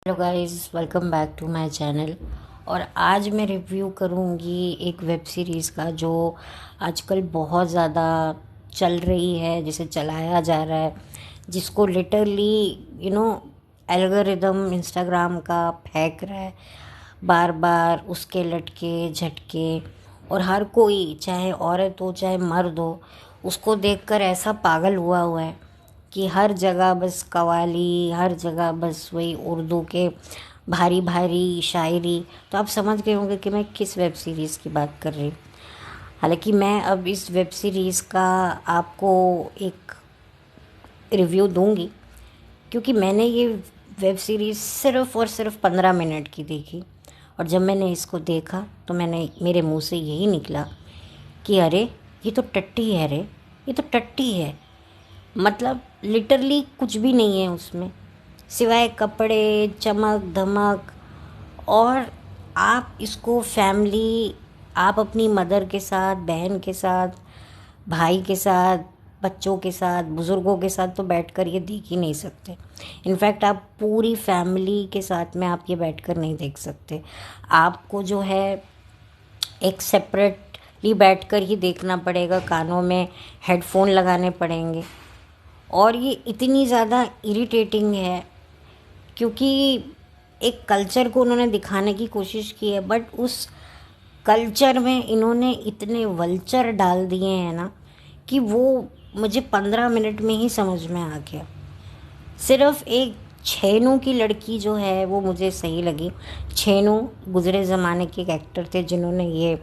Hello guys, welcome back to my channel. और आज मैं रिव्यू करूँगी एक वेब सीरीज़ का जो आजकल बहुत ज़्यादा चल रही है, जिसे चलाया जा रहा है, जिसको लिटरली एल्गोरिदम इंस्टाग्राम का फेंक रहा है बार बार, उसके लटके झटके। और हर कोई, चाहे औरत हो चाहे मर्द हो, उसको देखकर ऐसा पागल हुआ है कि हर जगह बस कव्वाली, हर जगह बस वही उर्दू के भारी भारी शायरी। तो आप समझ गए होंगे कि मैं किस वेब सीरीज़ की बात कर रही हूँ। हालांकि मैं अब इस वेब सीरीज़ का आपको एक रिव्यू दूंगी, क्योंकि मैंने ये वेब सीरीज़ सिर्फ़ और सिर्फ 15 मिनट की देखी। और जब मैंने इसको देखा तो मेरे मुंह से यही निकला कि अरे ये तो टट्टी है, रे ये तो टट्टी है। मतलब लिटरली कुछ भी नहीं है उसमें, सिवाय कपड़े, चमक धमक। और आप इसको फैमिली, आप अपनी मदर के साथ, बहन के साथ, भाई के साथ, बच्चों के साथ, बुज़ुर्गों के साथ तो बैठकर ये देख ही नहीं सकते। इनफैक्ट आप पूरी फैमिली के साथ में आप ये बैठकर नहीं देख सकते। आपको जो है एक सेपरेटली बैठकर ही देखना पड़ेगा, कानों में हेडफोन लगाने पड़ेंगे। और ये इतनी ज़्यादा इरिटेटिंग है क्योंकि एक कल्चर को उन्होंने दिखाने की कोशिश की है, बट उस कल्चर में इन्होंने इतने वल्चर डाल दिए हैं ना कि वो मुझे 15 मिनट में ही समझ में आ गया। सिर्फ एक छेनू की लड़की जो है वो मुझे सही लगी। छेनू गुज़रे ज़माने के एक एक्टर थे जिन्होंने ये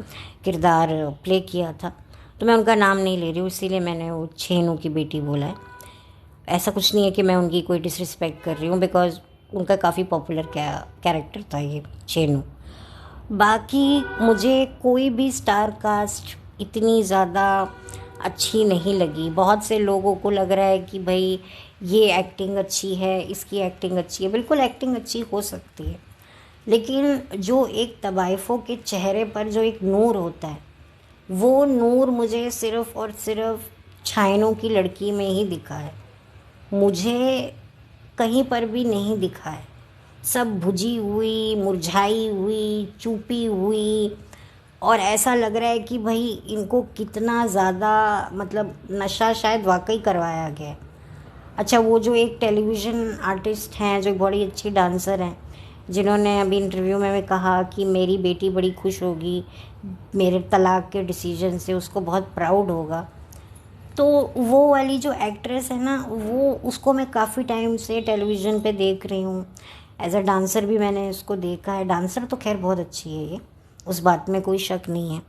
किरदार प्ले किया था, तो मैं उनका नाम नहीं ले रही हूँ, इसीलिए मैंने वो छेनू की बेटी बोला है। ऐसा कुछ नहीं है कि मैं उनकी कोई डिसरिस्पेक्ट कर रही हूँ, बिकॉज उनका काफ़ी पॉपुलर कैरेक्टर था ये छेनू। बाकी मुझे कोई भी स्टार कास्ट इतनी ज़्यादा अच्छी नहीं लगी। बहुत से लोगों को लग रहा है कि भाई ये एक्टिंग अच्छी है, इसकी एक्टिंग अच्छी है। बिल्कुल एक्टिंग अच्छी हो सकती है, लेकिन जो एक तवाइफों के चेहरे पर जो एक नूर होता है, वो नूर मुझे सिर्फ़ और सिर्फ छाइनों की लड़की में ही दिखा है। मुझे कहीं पर भी नहीं दिखा है। सब बुझी हुई, मुरझाई हुई, चूपी हुई। और ऐसा लग रहा है कि भाई इनको कितना ज़्यादा मतलब नशा शायद वाकई करवाया गया है। अच्छा, वो जो एक टेलीविज़न आर्टिस्ट हैं जो बड़ी अच्छी डांसर हैं, जिन्होंने अभी इंटरव्यू में कहा कि मेरी बेटी बड़ी खुश होगी मेरे तलाक के डिसीजन से, उसको बहुत प्राउड होगा। तो वो वाली जो एक्ट्रेस है ना, वो उसको मैं काफ़ी टाइम से टेलीविज़न पे देख रही हूँ। एज अ डांसर भी मैंने उसको देखा है। डांसर तो खैर बहुत अच्छी है ये, उस बात में कोई शक नहीं है।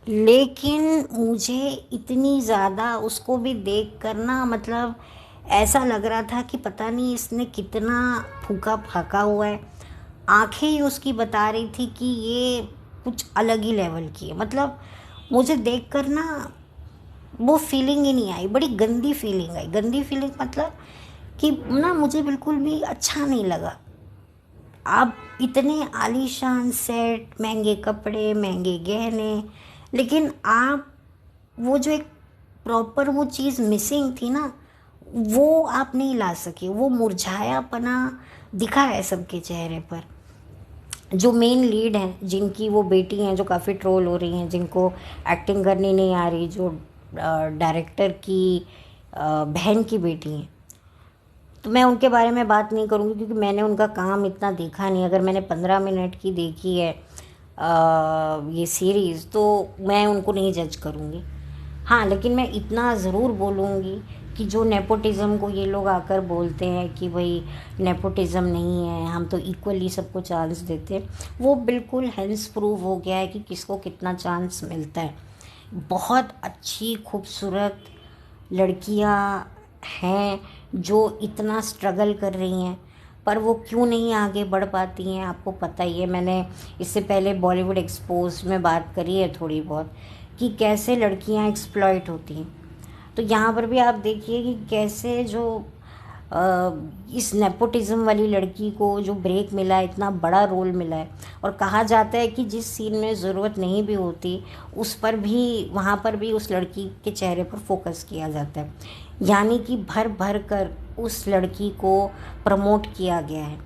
लेकिन मुझे इतनी ज़्यादा उसको भी देख कर ना, मतलब ऐसा लग रहा था कि पता नहीं इसने कितना फूका फाका हुआ है। आंखें ही उसकी बता रही थी कि ये कुछ अलग ही लेवल की है। मतलब मुझे देखकर ना वो फीलिंग ही नहीं आई, बड़ी गंदी फीलिंग आई। गंदी फीलिंग मतलब कि ना मुझे बिल्कुल भी अच्छा नहीं लगा। आप इतने आलीशान सेट, महंगे कपड़े, महंगे गहने, लेकिन आप वो जो एक प्रॉपर वो चीज़ मिसिंग थी ना, वो आप नहीं ला सके। वो मुरझायापना दिखा है सबके चेहरे पर। जो मेन लीड हैं, जिनकी वो बेटी हैं जो काफ़ी ट्रोल हो रही हैं, जिनको एक्टिंग करनी नहीं आ रही, जो डायरेक्टर की बहन की बेटी हैं, तो मैं उनके बारे में बात नहीं करूँगी क्योंकि मैंने उनका काम इतना देखा नहीं। अगर मैंने 15 मिनट की देखी है ये सीरीज़, तो मैं उनको नहीं जज करूँगी। हाँ, लेकिन मैं इतना ज़रूर बोलूँगी कि जो नेपोटिज़म को ये लोग आकर बोलते हैं कि भाई नेपोटिज़म नहीं है, हम तो इक्वली सबको चांस देते हैं, वो बिल्कुल हेंस प्रूव हो गया है कि किसको कितना चांस मिलता है। बहुत अच्छी खूबसूरत लड़कियां हैं जो इतना स्ट्रगल कर रही हैं, पर वो क्यों नहीं आगे बढ़ पाती हैं, आपको पता ही है। मैंने इससे पहले बॉलीवुड एक्सपोज में बात करी है थोड़ी बहुत, कि कैसे लड़कियां एक्सप्लॉइट होती हैं। तो यहाँ पर भी आप देखिए कि कैसे जो इस नेपोटिज़म वाली लड़की को जो ब्रेक मिला है, इतना बड़ा रोल मिला है। और कहा जाता है कि जिस सीन में ज़रूरत नहीं भी होती, उस पर भी, वहाँ पर भी उस लड़की के चेहरे पर फोकस किया जाता है। यानी कि भर भर कर उस लड़की को प्रमोट किया गया है।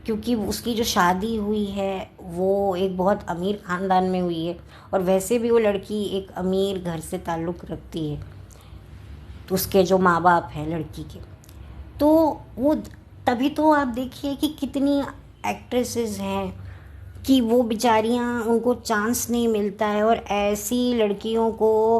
क्योंकि उसकी जो शादी हुई है वो एक बहुत अमीर ख़ानदान में हुई है, और वैसे भी वो लड़की एक अमीर घर से ताल्लुक़ रखती है, तो उसके जो माँ बाप हैं लड़की के, तो वो तभी तो आप देखिए कि कितनी एक्ट्रेसेस हैं कि वो बेचारियाँ, उनको चांस नहीं मिलता है, और ऐसी लड़कियों को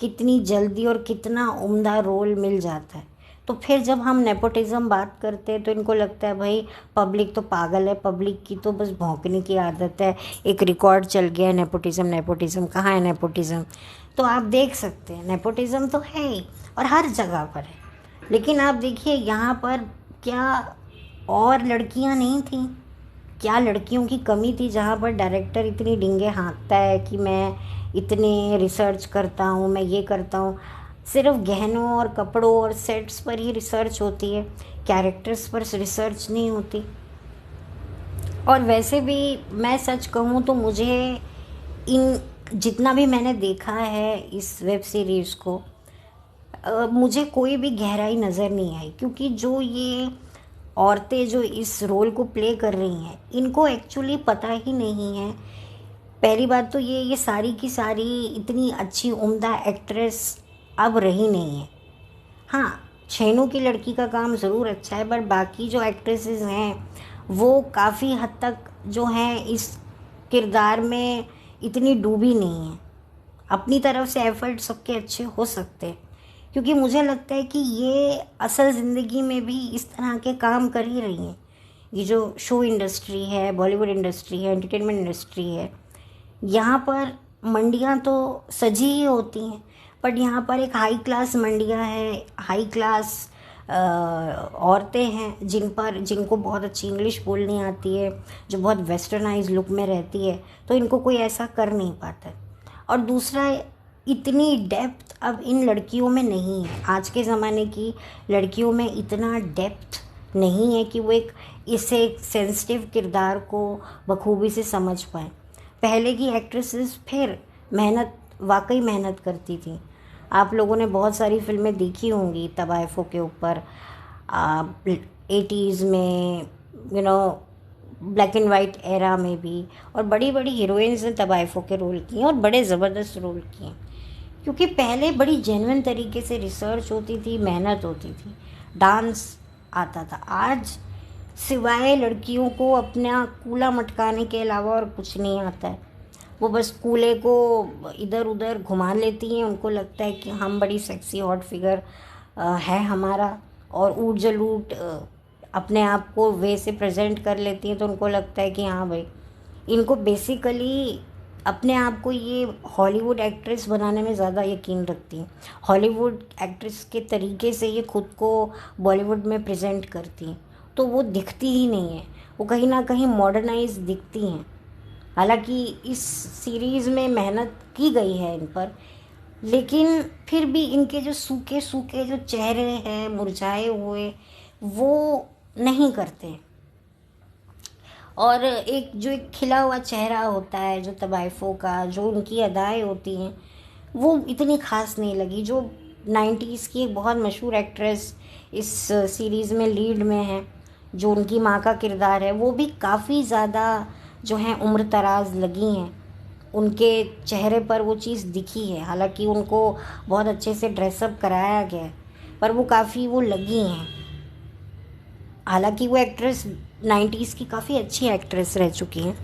कितनी जल्दी और कितना उम्दा रोल मिल जाता है। तो फिर जब हम नेपोटिज़्म बात करते हैं तो इनको लगता है भाई पब्लिक तो पागल है, पब्लिक की तो बस भौंकने की आदत है, एक रिकॉर्ड चल गया है नेपोटिज़्म। नेपोटिज़्म कहाँ है नेपोटिज़्म? तो आप देख सकते हैं नेपोटिज़्म तो है ही और हर जगह पर है, लेकिन आप देखिए यहाँ पर क्या और लड़कियाँ नहीं थीं? क्या लड़कियों की कमी थी जहाँ पर डायरेक्टर इतनी डींगे हाँकता है कि मैं इतने रिसर्च करता हूँ, मैं ये करता हूँ। सिर्फ गहनों और कपड़ों और सेट्स पर ही रिसर्च होती है, कैरेक्टर्स पर रिसर्च नहीं होती। और वैसे भी मैं सच कहूँ तो मुझे इन जितना भी मैंने देखा है इस वेब सीरीज़ को, मुझे कोई भी गहराई नज़र नहीं आई, क्योंकि जो ये औरतें जो इस रोल को प्ले कर रही हैं इनको एक्चुअली पता ही नहीं है। पहली बात तो ये सारी की सारी इतनी अच्छी उम्दा एक्ट्रेस अब रही नहीं है। हाँ, छेनू की लड़की का काम ज़रूर अच्छा है, पर बाकी जो एक्ट्रेसेस हैं वो काफ़ी हद तक जो हैं इस किरदार में इतनी डूबी नहीं हैं। अपनी तरफ से एफर्ट सबके अच्छे हो सकते हैं, क्योंकि मुझे लगता है कि ये असल ज़िंदगी में भी इस तरह के काम कर ही रही हैं। ये जो शो इंडस्ट्री है, बॉलीवुड इंडस्ट्री है, एंटरटेनमेंट इंडस्ट्री है, यहाँ पर मंडियाँ तो सजी ही होती हैं, बट यहाँ पर एक हाई क्लास मंडियाँ हैं, हाई क्लास औरतें हैं जिनको बहुत अच्छी इंग्लिश बोलनी आती है, जो बहुत वेस्टर्नाइज लुक में रहती है, तो इनको कोई ऐसा कर नहीं पाता। और दूसरा, इतनी डेप्थ अब इन लड़कियों में नहीं है। आज के ज़माने की लड़कियों में इतना डेप्थ नहीं है कि वो इसे सेंसिटिव किरदार को बखूबी से समझ पाए। पहले की एक्ट्रेसेस फिर वाकई मेहनत करती थी। आप लोगों ने बहुत सारी फिल्में देखी होंगी तवाइफों के ऊपर, 80s में, ब्लैक एंड वाइट एरा में भी, और बड़ी बड़ी हीरोइंस ने तवाइफों के रोल किए और बड़े ज़बरदस्त रोल किए, क्योंकि पहले बड़ी जेन्युइन तरीके से रिसर्च होती थी, मेहनत होती थी, डांस आता था। आज सिवाय लड़कियों को अपना कूला मटकाने के अलावा और कुछ नहीं आता है। वो बस कूले को इधर उधर घुमा लेती हैं, उनको लगता है कि हम बड़ी सेक्सी हॉट फिगर है हमारा, और ऊट जलूट अपने आप को वे से प्रेजेंट कर लेती हैं, तो उनको लगता है कि हाँ भाई, इनको बेसिकली अपने आप को ये हॉलीवुड एक्ट्रेस बनाने में ज़्यादा यकीन रखती हैं। हॉलीवुड एक्ट्रेस के तरीके से ये खुद को बॉलीवुड में प्रेजेंट करती हैं, तो वो दिखती ही नहीं है, वो कहीं ना कहीं मॉडर्नाइज दिखती हैं। हालांकि इस सीरीज़ में मेहनत की गई है इन पर, लेकिन फिर भी इनके जो सूखे सूखे जो चेहरे हैं मुरझाए हुए, वो नहीं करते। और एक खिला हुआ चेहरा होता है जो तवाइफों का, जो उनकी अदाएँ होती हैं, वो इतनी ख़ास नहीं लगी। जो 90s की एक बहुत मशहूर एक्ट्रेस इस सीरीज़ में लीड में है, जो उनकी माँ का किरदार है, वो भी काफ़ी ज़्यादा जो हैं उम्र दराज लगी हैं, उनके चेहरे पर वो चीज़ दिखी है। हालांकि उनको बहुत अच्छे से ड्रेसअप कराया गया है, पर वो काफ़ी वो लगी हैं। हालांकि वो एक्ट्रेस 90s की काफ़ी अच्छी एक्ट्रेस रह चुकी हैं,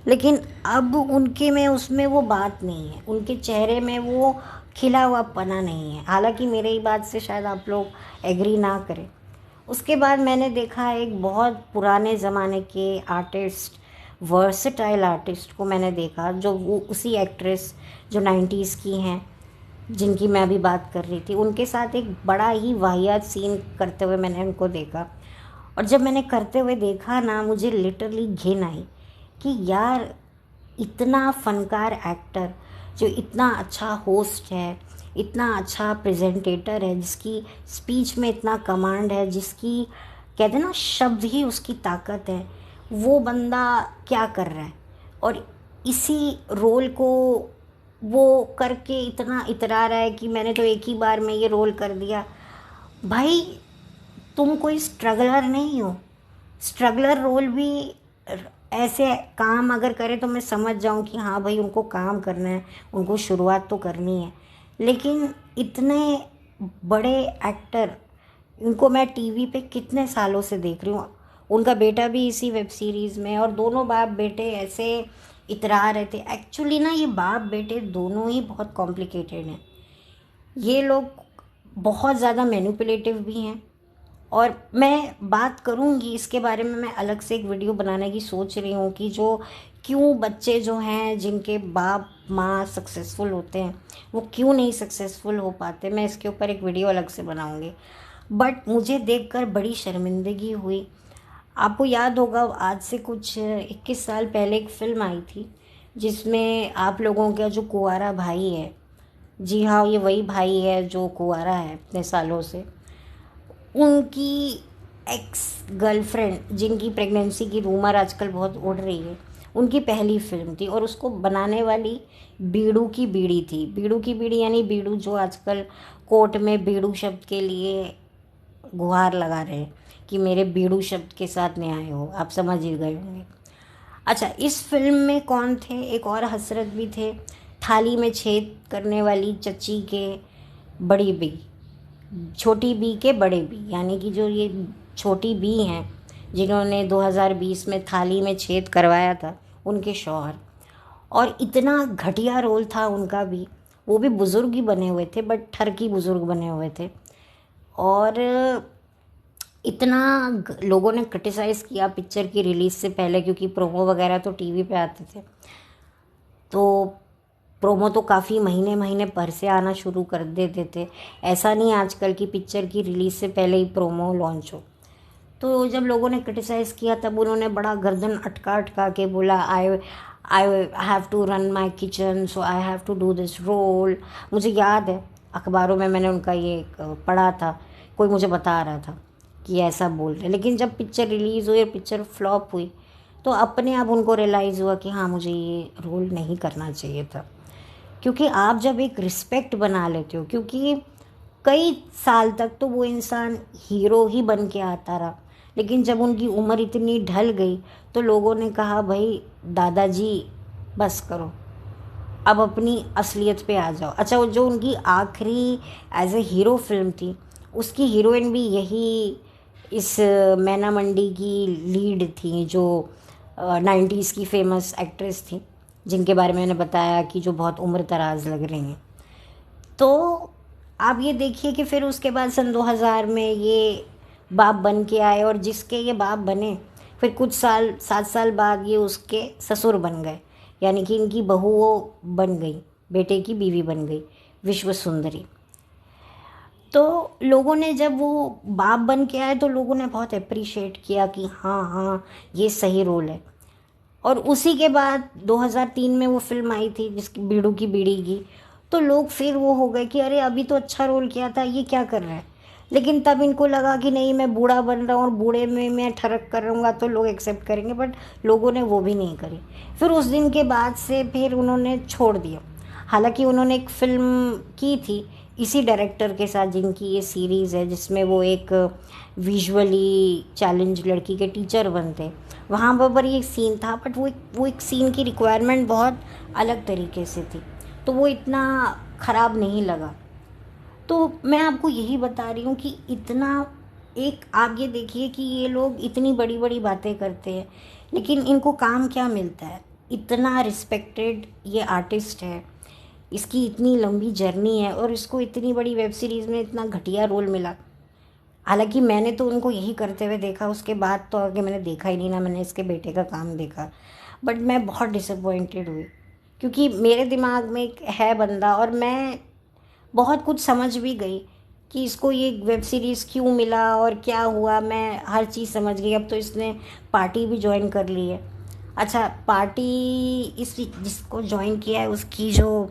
लेकिन अब उनके में उसमें वो बात नहीं है, उनके चेहरे में वो खिला हुआ पना नहीं है। हालांकि मेरे ही बात से शायद आप लोग एग्री ना करें। उसके बाद मैंने देखा एक बहुत पुराने ज़माने के आर्टिस्ट, वर्सेटाइल आर्टिस्ट को मैंने देखा, जो वो उसी एक्ट्रेस जो 90s की हैं, जिनकी मैं अभी बात कर रही थी, उनके साथ एक बड़ा ही वाहियात सीन करते हुए मैंने उनको देखा। और जब मैंने करते हुए देखा ना, मुझे लिटरली घिन आई कि यार, इतना फनकार एक्टर, जो इतना अच्छा होस्ट है, इतना अच्छा प्रेजेंटेटर है, जिसकी स्पीच में इतना कमांड है, जिसकी कहते हैं ना शब्द ही उसकी ताकत है, वो बंदा क्या कर रहा है। और इसी रोल को वो करके इतना इतरा रहा है कि मैंने तो एक ही बार में ये रोल कर दिया। भाई, तुम कोई स्ट्रगलर नहीं हो, स्ट्रगलर रोल भी ऐसे काम अगर करे तो मैं समझ जाऊं कि हाँ भाई उनको काम करना है, उनको शुरुआत तो करनी है। लेकिन इतने बड़े एक्टर, उनको मैं टीवी पे कितने सालों से देख रही हूँ। उनका बेटा भी इसी वेब सीरीज़ में, और दोनों बाप बेटे ऐसे इतरा रहे थे। एक्चुअली ना ये बाप बेटे दोनों ही बहुत कॉम्प्लिकेटेड हैं। ये लोग बहुत ज़्यादा मैनिपुलेटिव भी हैं। और मैं बात करूँगी इसके बारे में, मैं अलग से एक वीडियो बनाने की सोच रही हूँ कि जो क्यों बच्चे जो हैं जिनके बाप माँ सक्सेसफुल होते हैं वो क्यों नहीं सक्सेसफुल हो पाते। मैं इसके ऊपर एक वीडियो अलग से बनाऊँगी। बट मुझे देखकर बड़ी शर्मिंदगी हुई। आपको याद होगा आज से कुछ 21 साल पहले एक फ़िल्म आई थी जिसमें आप लोगों का जो कुंवारा भाई है, जी हाँ ये वही भाई है जो कुंवारा है इतने सालों से, उनकी एक्स गर्लफ्रेंड जिनकी प्रेगनेंसी की रूमर आजकल बहुत उड़ रही है, उनकी पहली फिल्म थी। और उसको बनाने वाली बीड़ू की बीड़ी थी। बीड़ू की बीड़ी यानी बीड़ू जो आजकल कोर्ट में बीड़ू शब्द के लिए गुहार लगा रहे हैं कि मेरे बीड़ू शब्द के साथ न्याय हो। आप समझ ही गए होंगे। अच्छा, इस फिल्म में कौन थे? एक और हसरत भी थे, थाली में छेद करने वाली चच्ची के बड़ी बी, छोटी बी के बड़े बी, यानी कि जो ये छोटी बी हैं जिन्होंने 2020 में थाली में छेद करवाया था, उनके शौहर। और इतना घटिया रोल था उनका भी, वो भी बुज़ुर्ग ही बने हुए थे बट ठरकी बुज़ुर्ग बने हुए थे। और इतना लोगों ने क्रिटिसाइज़ किया पिक्चर की रिलीज़ से पहले, क्योंकि प्रोमो वगैरह तो टीवी पे आते थे, तो प्रोमो तो काफ़ी महीने महीने पर से आना शुरू कर देते थे। ऐसा नहीं आजकल की पिक्चर की रिलीज़ से पहले ही प्रोमो लॉन्च हो। तो जब लोगों ने क्रिटिसाइज़ किया तब उन्होंने बड़ा गर्दन अटका अटका के बोला I I have to run my kitchen, so I have to do this role. मुझे याद है अखबारों में मैंने उनका ये पढ़ा था, कोई मुझे बता रहा था कि ऐसा बोल रहे। लेकिन जब पिक्चर रिलीज़ हुई और पिक्चर फ्लॉप हुई तो अपने आप उनको रियलाइज़ हुआ कि हाँ मुझे ये रोल नहीं करना चाहिए था। क्योंकि आप जब एक रिस्पेक्ट बना लेते हो, क्योंकि कई साल तक तो वो इंसान हीरो ही बन के आता रहा, लेकिन जब उनकी उम्र इतनी ढल गई तो लोगों ने कहा भाई दादाजी बस करो, अब अपनी असलियत पे आ जाओ। अच्छा, वो जो उनकी आखिरी एज ए हीरो फिल्म थी, उसकी हीरोइन भी यही इस मैना मंडी की लीड थी, जो 90s की फेमस एक्ट्रेस थी, जिनके बारे में मैंने बताया कि जो बहुत उम्र दराज लग रही हैं। तो आप ये देखिए कि फिर उसके बाद सन 2000 में ये बाप बन के आए, और जिसके ये बाप बने फिर कुछ साल 7 साल बाद ये उसके ससुर बन गए, यानी कि इनकी बहू वो बन गई, बेटे की बीवी बन गई, विश्व सुंदरी। तो लोगों ने जब वो बाप बन के आए तो लोगों ने बहुत अप्रिशिएट किया कि हाँ हाँ ये सही रोल है। और उसी के बाद 2003 में वो फिल्म आई थी जिसकी बीड़ू की बीड़ी की, तो लोग फिर वो हो गए कि अरे अभी तो अच्छा रोल किया था, ये क्या कर रहा है। लेकिन तब इनको लगा कि नहीं मैं बूढ़ा बन रहा हूँ और बूढ़े में मैं ठरक कर रहूँगा तो लोग एक्सेप्ट करेंगे, बट लोगों ने वो भी नहीं करी। फिर उस दिन के बाद से फिर उन्होंने छोड़ दिया। हालांकि उन्होंने एक फ़िल्म की थी इसी डायरेक्टर के साथ जिनकी ये सीरीज़ है, जिसमें वो एक विजुअली चैलेंज लड़की के टीचर बनते, वहाँ पर ये सीन था, बट वो एक सीन की रिक्वायरमेंट बहुत अलग तरीके से थी, तो वो इतना ख़राब नहीं लगा। तो मैं आपको यही बता रही हूँ कि इतना एक आप ये देखिए कि ये लोग इतनी बड़ी बड़ी बातें करते हैं, लेकिन इनको काम क्या मिलता है। इतना रिस्पेक्टेड ये आर्टिस्ट है, इसकी इतनी लंबी जर्नी है, और इसको इतनी बड़ी वेब सीरीज़ में इतना घटिया रोल मिला। हालांकि मैंने तो उनको यही करते हुए देखा, उसके बाद तो आगे मैंने देखा ही नहीं, ना मैंने इसके बेटे का काम देखा। बट मैं बहुत डिसअपॉइंटेड हुई, क्योंकि मेरे दिमाग में एक है बंदा, और मैं बहुत कुछ समझ भी गई कि इसको ये वेब सीरीज़ क्यों मिला और क्या हुआ, मैं हर चीज़ समझ गई। अब तो इसने पार्टी भी ज्वाइन कर ली है। अच्छा, पार्टी इस जिसको ज्वाइन किया है उसकी जो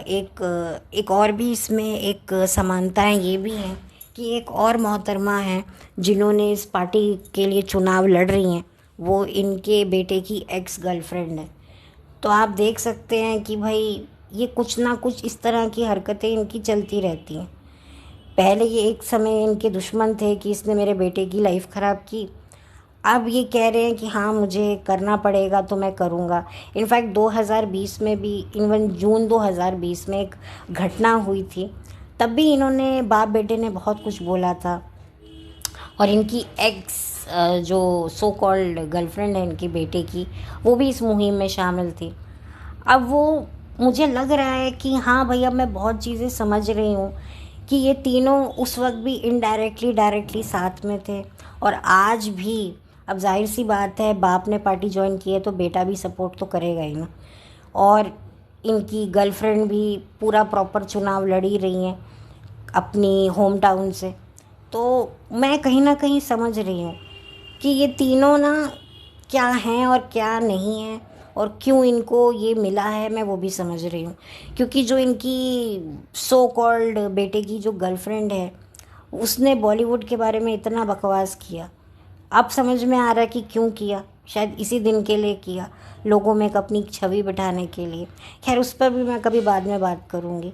एक और भी इसमें एक समानताएं ये भी हैं कि एक और मोहतरमा हैं जिन्होंने इस पार्टी के लिए चुनाव लड़ रही हैं, वो इनके बेटे की एक्स गर्लफ्रेंड है। तो आप देख सकते हैं कि भाई ये कुछ ना कुछ इस तरह की हरकतें इनकी चलती रहती हैं। पहले ये एक समय इनके दुश्मन थे कि इसने मेरे बेटे की लाइफ ख़राब की, अब ये कह रहे हैं कि हाँ मुझे करना पड़ेगा तो मैं करूँगा। इनफैक्ट 2020 में भी, इवन जून 2020 में एक घटना हुई थी, तब भी इन्होंने बाप बेटे ने बहुत कुछ बोला था। और इनकी एक्स जो सो कॉल्ड गर्लफ्रेंड है इनकी बेटे की, वो भी इस मुहिम में शामिल थी। अब वो, मुझे लग रहा है कि हाँ भाई अब मैं बहुत चीज़ें समझ रही हूँ कि ये तीनों उस वक्त भी इनडायरेक्टली डायरेक्टली साथ में थे, और आज भी। अब जाहिर सी बात है, बाप ने पार्टी ज्वाइन की है तो बेटा भी सपोर्ट तो करेगा ही ना। और इनकी गर्लफ्रेंड भी पूरा प्रॉपर चुनाव लड़ी रही हैं अपनी होम टाउन से। तो मैं कहीं ना कहीं समझ रही हूँ कि ये तीनों ना क्या हैं और क्या नहीं हैं, और क्यों इनको ये मिला है, मैं वो भी समझ रही हूँ। क्योंकि जो इनकी सो कॉल्ड बेटे की जो गर्लफ्रेंड है, उसने बॉलीवुड के बारे में इतना बकवास किया। अब समझ में आ रहा है कि क्यों किया। शायद इसी दिन के लिए किया, लोगों में एक अपनी छवि बिठाने के लिए। खैर उस पर भी मैं कभी बाद में बात करूँगी।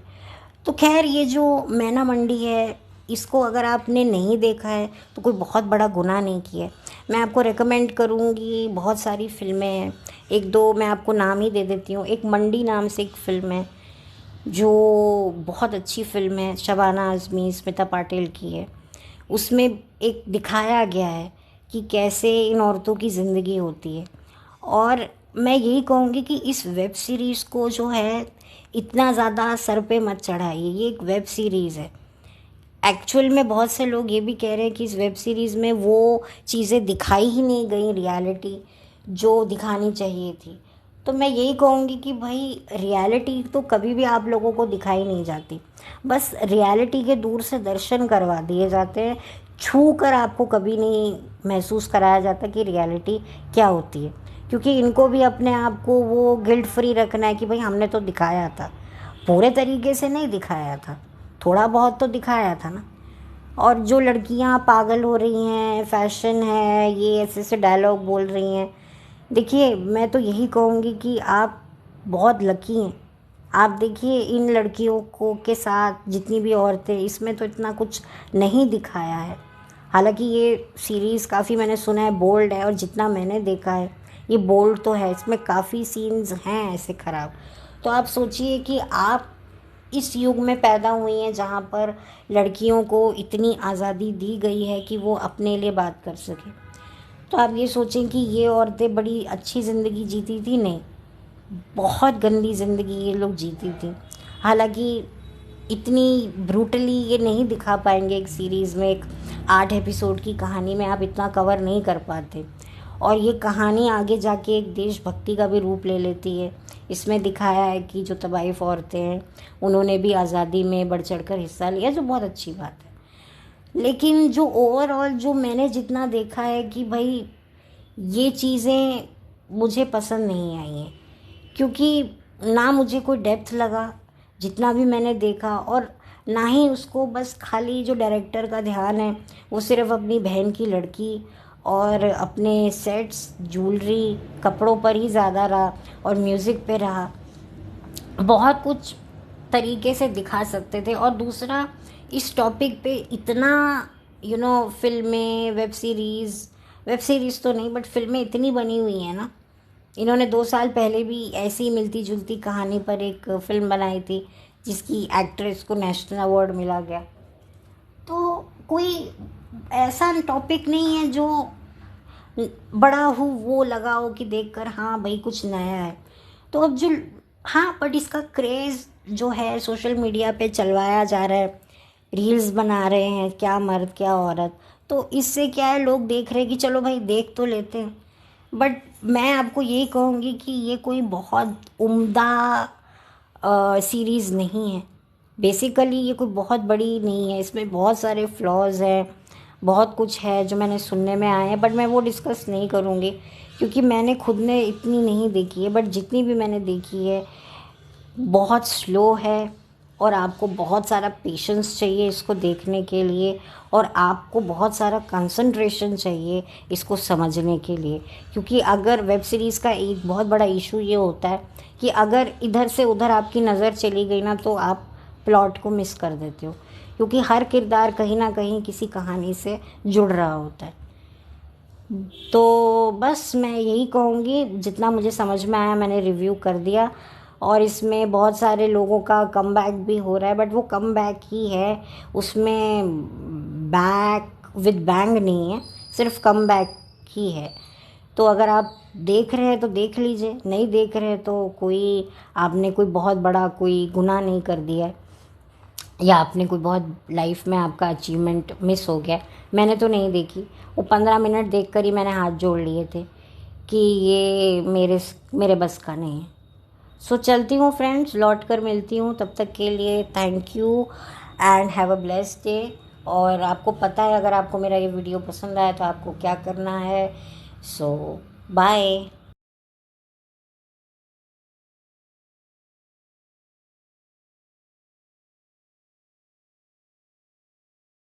तो खैर ये जो मैना मंडी है, इसको अगर आपने नहीं देखा है तो कोई बहुत बड़ा गुनाह नहीं किया है। मैं आपको रेकमेंड करूँगी, बहुत सारी फिल्में हैं। एक दो मैं आपको नाम ही दे देती हूँ। एक मंडी नाम से एक फ़िल्म है जो बहुत अच्छी फ़िल्म है, शबाना आज़मी स्मिता पाटिल की है। उसमें एक दिखाया गया है कि कैसे इन औरतों की ज़िंदगी होती है। और मैं यही कहूँगी कि इस वेब सीरीज़ को जो है इतना ज़्यादा सर पे मत चढ़ाइए, ये एक वेब सीरीज़ है। एक्चुअल में बहुत से लोग ये भी कह रहे हैं कि इस वेब सीरीज़ में वो चीज़ें दिखाई ही नहीं गई, रियलिटी जो दिखानी चाहिए थी। तो मैं यही कहूँगी कि भाई रियलिटी तो कभी भी आप लोगों को दिखाई नहीं जाती, बस रियलिटी के दूर से दर्शन करवा दिए जाते हैं। छू कर आपको कभी नहीं महसूस कराया जाता कि रियलिटी क्या होती है। क्योंकि इनको भी अपने आप को वो गिल्ट फ्री रखना है कि भाई हमने तो दिखाया था, पूरे तरीके से नहीं दिखाया था, थोड़ा बहुत तो दिखाया था ना। और जो लड़कियां पागल हो रही हैं, फैशन है, ये ऐसे ऐसे डायलॉग बोल रही हैं, देखिए मैं तो यही कहूँगी कि आप बहुत लकी हैं। आप देखिए इन लड़कियों को के साथ जितनी भी औरतें, इसमें तो इतना कुछ नहीं दिखाया है। हालांकि ये सीरीज़ काफ़ी, मैंने सुना है, बोल्ड है, और जितना मैंने देखा है ये बोल्ड तो है, इसमें काफ़ी सीन्स हैं ऐसे ख़राब। तो आप सोचिए कि आप इस युग में पैदा हुई हैं जहाँ पर लड़कियों को इतनी आज़ादी दी गई है कि वो अपने लिए बात कर सकें। तो आप ये सोचें कि ये औरतें बड़ी अच्छी ज़िंदगी जीती थी? नहीं, बहुत गंदी ज़िंदगी ये लोग जीती थी। हालांकि इतनी ब्रूटली ये नहीं दिखा पाएंगे एक सीरीज़ में, एक 8 एपिसोड की कहानी में आप इतना कवर नहीं कर पाते। और ये कहानी आगे जाके एक देशभक्ति का भी रूप ले लेती है। इसमें दिखाया है कि जो तवाइफ औरतें हैं उन्होंने भी आज़ादी में बढ़ चढ़ कर हिस्सा लिया, जो बहुत अच्छी बात है। लेकिन जो ओवरऑल जो मैंने जितना देखा है कि भाई ये चीज़ें मुझे पसंद नहीं आई हैं, क्योंकि ना मुझे कोई डेप्थ लगा जितना भी मैंने देखा, और ना ही उसको, बस खाली जो डायरेक्टर का ध्यान है वो सिर्फ अपनी बहन की लड़की और अपने सेट्स, ज्वेलरी, कपड़ों पर ही ज़्यादा रहा, और म्यूज़िक पे रहा। बहुत कुछ तरीके से दिखा सकते थे। और दूसरा, इस टॉपिक पे इतना फिल्में, वेब सीरीज़ तो नहीं बट फिल्में इतनी बनी हुई हैं ना। इन्होंने 2 साल पहले भी ऐसी मिलती जुलती कहानी पर एक फ़िल्म बनाई थी जिसकी एक्ट्रेस को नेशनल अवार्ड मिला गया। तो कोई ऐसा टॉपिक नहीं है जो बड़ा हो वो लगा हो कि देखकर हाँ भाई कुछ नया है। तो अब जो, हाँ, बट इसका क्रेज़ जो है सोशल मीडिया पे चलवाया जा रहा है, रील्स बना रहे हैं, क्या मर्द क्या औरत, तो इससे क्या है, लोग देख रहे हैं कि चलो भाई देख तो लेते हैं। बट मैं आपको यही कहूँगी कि ये कोई बहुत उम्दा सीरीज़ नहीं है। बेसिकली ये कोई बहुत बड़ी नहीं है, इसमें बहुत सारे फ्लॉज़ हैं, बहुत कुछ है जो मैंने सुनने में आए हैं, बट मैं वो डिस्कस नहीं करूँगी क्योंकि मैंने खुद ने इतनी नहीं देखी है। बट जितनी भी मैंने देखी है बहुत स्लो है, और आपको बहुत सारा पेशेंस चाहिए इसको देखने के लिए, और आपको बहुत सारा कंसंट्रेशन चाहिए इसको समझने के लिए। क्योंकि अगर वेब सीरीज़ का एक बहुत बड़ा इशू ये होता है कि अगर इधर से उधर आपकी नज़र चली गई ना तो आप प्लॉट को मिस कर देते हो, क्योंकि हर किरदार कहीं ना कहीं किसी कहानी से जुड़ रहा होता है। तो बस मैं यही कहूँगी, जितना मुझे समझ में आया मैंने रिव्यू कर दिया। और इसमें बहुत सारे लोगों का कमबैक भी हो रहा है, बट वो कमबैक ही है, उसमें बैक विद बैंग नहीं है, सिर्फ कमबैक ही है। तो अगर आप देख रहे हैं तो देख लीजिए, नहीं देख रहे हैं तो कोई आपने कोई बहुत बड़ा कोई गुनाह नहीं कर दिया है, या आपने कोई बहुत लाइफ में आपका अचीवमेंट मिस हो गया। मैंने तो नहीं देखी, वो 15 मिनट देख कर ही मैंने हाथ जोड़ लिए थे कि ये मेरे बस का नहीं है। सो चलती हूँ फ्रेंड्स, लौट कर मिलती हूँ, तब तक के लिए thank you and have a blessed day. और आपको पता है, अगर आपको मेरा ये वीडियो पसंद आया तो आपको क्या करना है। सो बाय।